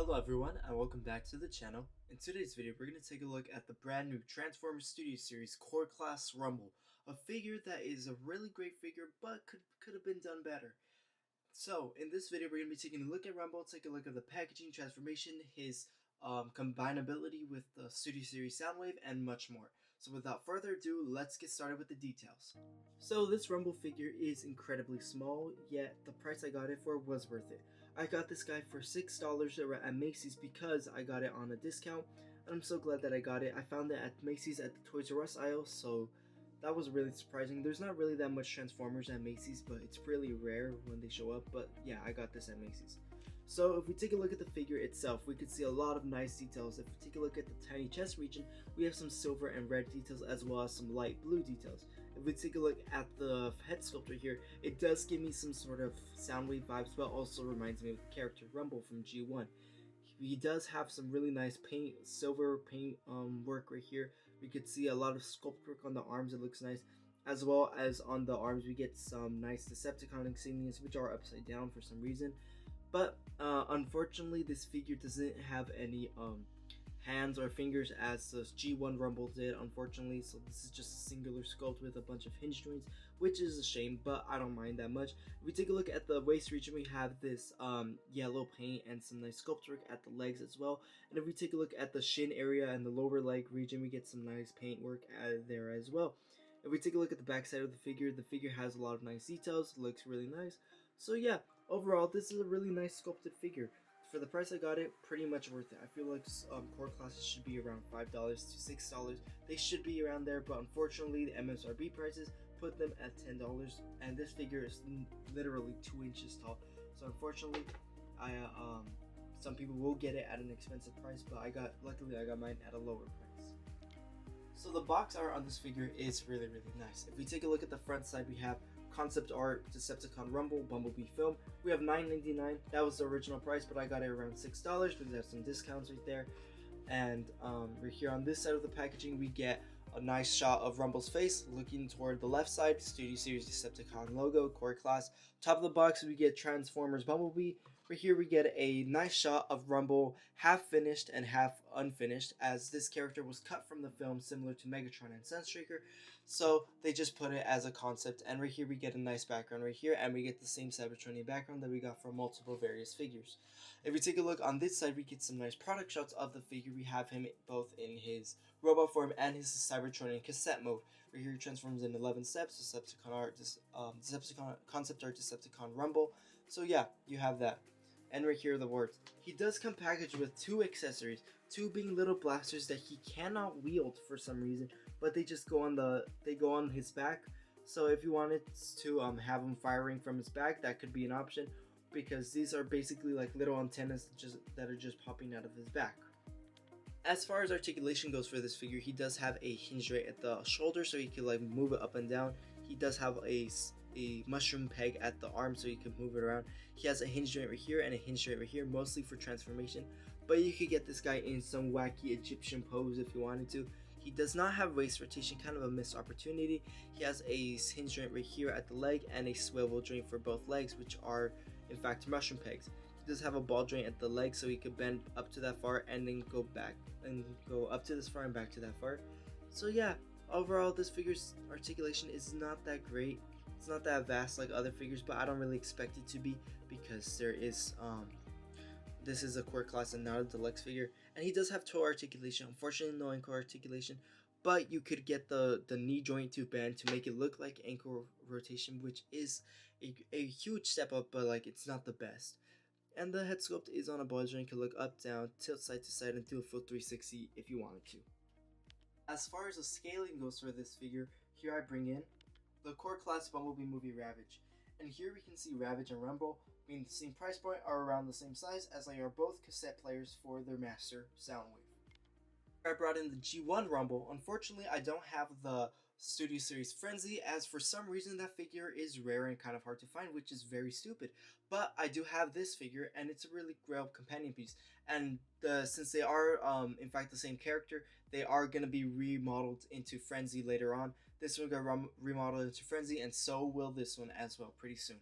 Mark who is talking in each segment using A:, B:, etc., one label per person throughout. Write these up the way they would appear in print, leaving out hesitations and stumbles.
A: Hello everyone and welcome back to the channel. In today's video we're going to take a look at the brand new Transformers Studio Series Core Class Rumble, a figure that is a really great figure but could have been done better. So in this video we're going to be taking a look at Rumble, take a look at the packaging, transformation, his combinability with the Studio Series Soundwave, and much more. So without further ado, let's get started with the details. So this Rumble figure is incredibly small, yet the price I got it for was worth it. I got this guy for $6 at Macy's because I got it on a discount, and I'm so glad that I got it. I found it at Macy's at the Toys R Us aisle, so that was really surprising. There's not really that much Transformers at Macy's, but it's really rare when they show up. But yeah, I got this at Macy's. So if we take a look at the figure itself, we could see a lot of nice details. If we take a look at the tiny chest region, we have some silver and red details as well as some light blue details. If we take a look at the head sculpture here, it does give me some sort of Soundwave vibes, but also reminds me of the character Rumble from G1. He does have some really nice silver paint work right here. We could see a lot of sculpt work on the arms, it looks nice. As well as on the arms, we get some nice Decepticon insignias, which are upside down for some reason. But unfortunately, this figure doesn't have any hands or fingers as the G1 Rumble did, unfortunately. So this is just a singular sculpt with a bunch of hinge joints, which is a shame, but I don't mind that much. If we take a look at the waist region, we have this yellow paint and some nice sculpt work at the legs as well. And if we take a look at the shin area and the lower leg region, we get some nice paint work there as well. If we take a look at the back side of the figure has a lot of nice details, looks really nice. So yeah, overall, this is a really nice sculpted figure. For the price I got it, pretty much worth it. I feel like core classes should be around $5 to $6. They should be around there, but unfortunately the MSRP prices put them at $10, and this figure is literally 2 inches tall. So unfortunately, some people will get it at an expensive price, but luckily I got mine at a lower price. So the box art on this figure is really nice. If we take a look at the front side, we have concept art, Decepticon Rumble, Bumblebee film. We have $9.99. That was the original price, but I got it around $6 because there's some discounts right there. And right here on this side of the packaging, we get a nice shot of Rumble's face looking toward the left side, Studio Series Decepticon logo, core class. Top of the box, we get Transformers Bumblebee. Right here we get a nice shot of Rumble, half finished and half unfinished, as this character was cut from the film similar to Megatron and Sunstreaker, so they just put it as a concept. And right here we get a nice background right here, and we get the same Cybertronian background that we got from multiple various figures. If we take a look on this side, we get some nice product shots of the figure. We have him both in his robot form and his Cybertronian cassette mode. Right here he transforms in 11 steps, Decepticon art, Decepticon concept art, Decepticon Rumble. So yeah, you have that. And right here are the words. He does come packaged with 2 accessories, 2 being little blasters that he cannot wield for some reason, but they just go on his back. So if you wanted to have him firing from his back, that could be an option, because these are basically like little antennas that are just popping out of his back. As far as articulation goes for this figure, he does have a hinge right at the shoulder, so he can like move it up and down. He does have a mushroom peg at the arm, so you can move it around. He has a hinge joint right here and a hinge joint right here, mostly for transformation, but you could get this guy in some wacky Egyptian pose if you wanted to. He does not have waist rotation, kind of a missed opportunity. He has a hinge joint right here at the leg and a swivel joint for both legs, which are in fact mushroom pegs. He does have a ball joint at the leg, so he could bend up to that far and then go back and go up to this far and back to that far. So yeah, overall this figure's articulation is not that great. It's not that vast like other figures, but I don't really expect it to be, because there is this is a core class and not a deluxe figure. And he does have toe articulation, unfortunately no ankle articulation, but you could get the knee joint to bend to make it look like ankle rotation, which is a huge step up, but like it's not the best. And the head sculpt is on a ball joint, can look up, down, tilt side to side, and do a full 360 if you wanted to. As far as the scaling goes for this figure, here I bring in the core class Bumblebee movie Ravage. And here we can see Ravage and Rumble being the same price point, are around the same size, as they are both cassette players for their master Soundwave. I brought in the G1 Rumble. Unfortunately, I don't have the Studio Series Frenzy, as for some reason that figure is rare and kind of hard to find, which is very stupid. But I do have this figure, and it's a really great companion piece. And since they are in fact the same character, they are going to be remodeled into Frenzy later on. This one got remodeled into Frenzy, and so will this one as well pretty soon.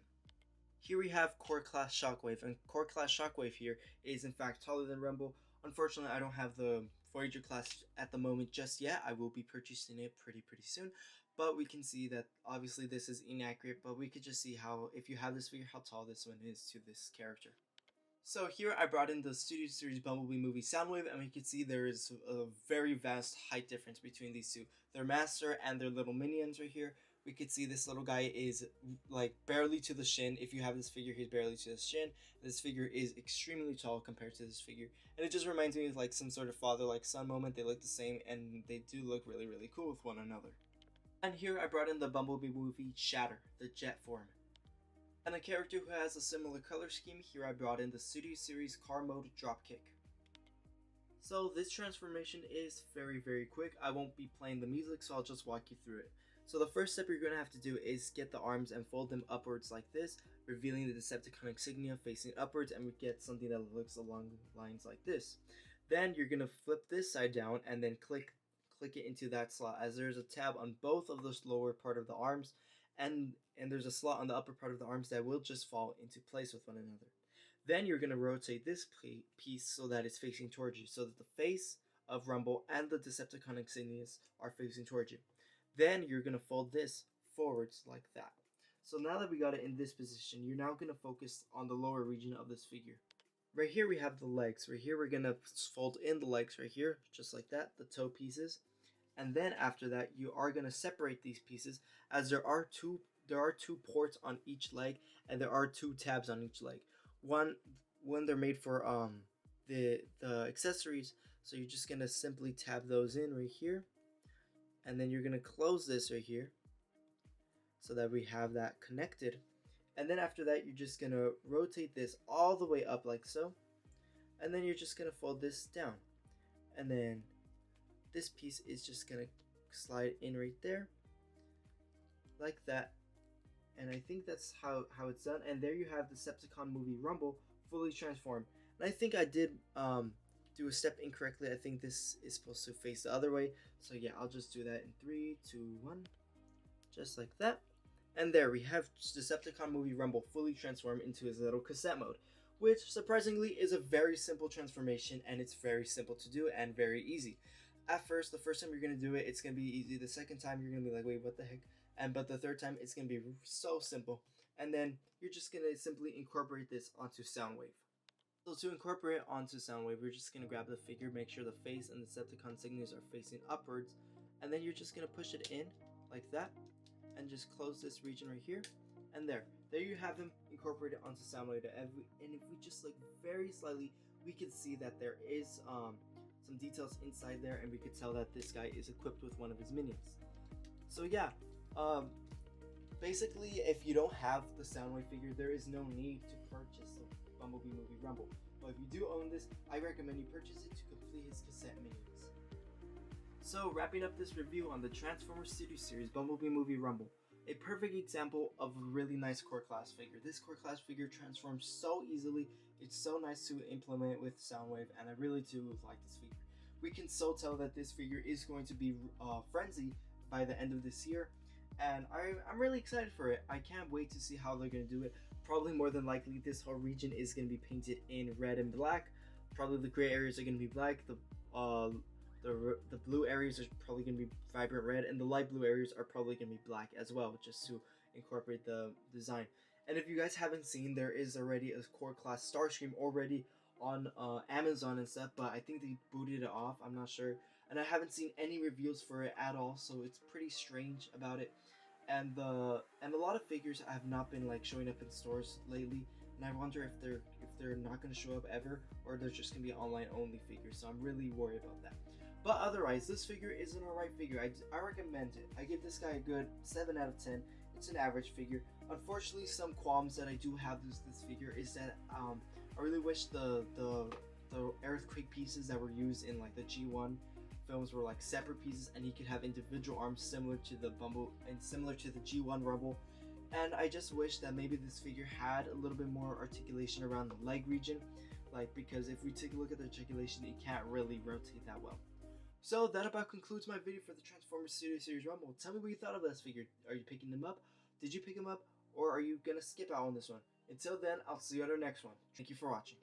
A: Here we have Core Class Shockwave, and Core Class Shockwave here is in fact taller than Rumble. Unfortunately, I don't have the Voyager class at the moment just yet. I will be purchasing it pretty soon, but we can see that obviously this is inaccurate, but we could just see how, if you have this figure, how tall this one is to this character. So here I brought in the Studio Series Bumblebee movie Soundwave, and we can see there is a very vast height difference between these two. Their master and their little minions right here. We could see this little guy is like barely to the shin. If you have this figure, he's barely to the shin. This figure is extremely tall compared to this figure. And it just reminds me of like some sort of father like son moment. They look the same and they do look really cool with one another. And here I brought in the Bumblebee movie Shatter, the jet form. And a character who has a similar color scheme, here I brought in the Studio Series Car Mode Dropkick. So this transformation is very quick. I won't be playing the music, so I'll just walk you through it. So the first step you're going to have to do is get the arms and fold them upwards like this, revealing the Decepticon insignia facing upwards, and we get something that looks along lines like this. Then you're going to flip this side down and then click it into that slot, as there's a tab on both of the lower part of the arms, and there's a slot on the upper part of the arms that will just fall into place with one another. Then you're going to rotate this piece so that it's facing towards you, so that the face of Rumble and the Decepticon insignias are facing towards you. Then you're going to fold this forwards like that. So now that we got it in this position, you're now going to focus on the lower region of this figure. Right here we have the legs. Right here we're going to fold in the legs right here, just like that, the toe pieces. And then after that, you are going to separate these pieces, as there are two ports on each leg, and there are two tabs on each leg. One they're made for the accessories, so you're just going to simply tab those in right here. And then you're going to close this right here so that we have that connected. And then after that, you're just going to rotate this all the way up like so. And then you're just going to fold this down. And then this piece is just going to slide in right there like that. And I think that's how it's done. And there you have the Decepticon movie Rumble fully transformed. And I think I did do a step incorrectly. I think this is supposed to face the other way. So yeah, I'll just do that in 3, 2, 1. Just like that. And there we have Decepticon movie Rumble fully transformed into his little cassette mode, which surprisingly is a very simple transformation, and it's very simple to do and very easy. At first, the first time you're going to do it, it's going to be easy. The second time, you're going to be like, wait, what the heck? But the third time, it's going to be so simple. And then you're just going to simply incorporate this onto Soundwave. So to incorporate it onto Soundwave, we're just going to grab the figure, make sure the face and the Decepticon insignias are facing upwards, and then you're just going to push it in like that, and just close this region right here, and there you have him incorporated onto Soundwave. And if we just look very slightly, we can see that there is some details inside there, and we could tell that this guy is equipped with one of his minions. So yeah, basically, if you don't have the Soundwave figure, there is no need to purchase the Bumblebee movie Rumble. But if you do own this, I recommend you purchase it to complete his cassette minions. So wrapping up this review on the Transformers Studio Series Bumblebee movie Rumble, a perfect example of a really nice core class figure. This core class figure transforms so easily. It's so nice to implement with Soundwave, and I really do like this figure. We can so tell that this figure is going to be frenzy by the end of this year, and I'm really excited for it. I can't wait to see how they're going to do it. Probably more than likely this whole region is going to be painted in red and black. Probably the gray areas are going to be black. The blue areas are probably going to be vibrant red, and the light blue areas are probably going to be black as well, just to incorporate the design. And if you guys haven't seen, there is already a core class Starscream already on Amazon and stuff, but I think they booted it off. I'm not sure, and I haven't seen any reviews for it at all, so it's pretty strange about it. And a lot of figures have not been like showing up in stores lately, and I wonder if they're not going to show up ever, or they're just going to be online only figures. So I'm really worried about that. But otherwise, this figure is an alright figure. I recommend it. I give this guy a good 7 out of 10. It's an average figure. Unfortunately, some qualms that I do have with this figure is that I really wish the earthquake pieces that were used in like the G1 films were like separate pieces, and he could have individual arms similar to the Bumble and similar to the G1 Rumble. And I just wish that maybe this figure had a little bit more articulation around the leg region, like, because if we take a look at the articulation, it can't really rotate that well. So that about concludes my video for the Transformers Studio Series Rumble. Tell me what you thought of this figure. Are you picking them up? Did you pick him up? Or are you going to skip out on this one? Until then, I'll see you at our next one. Thank you for watching.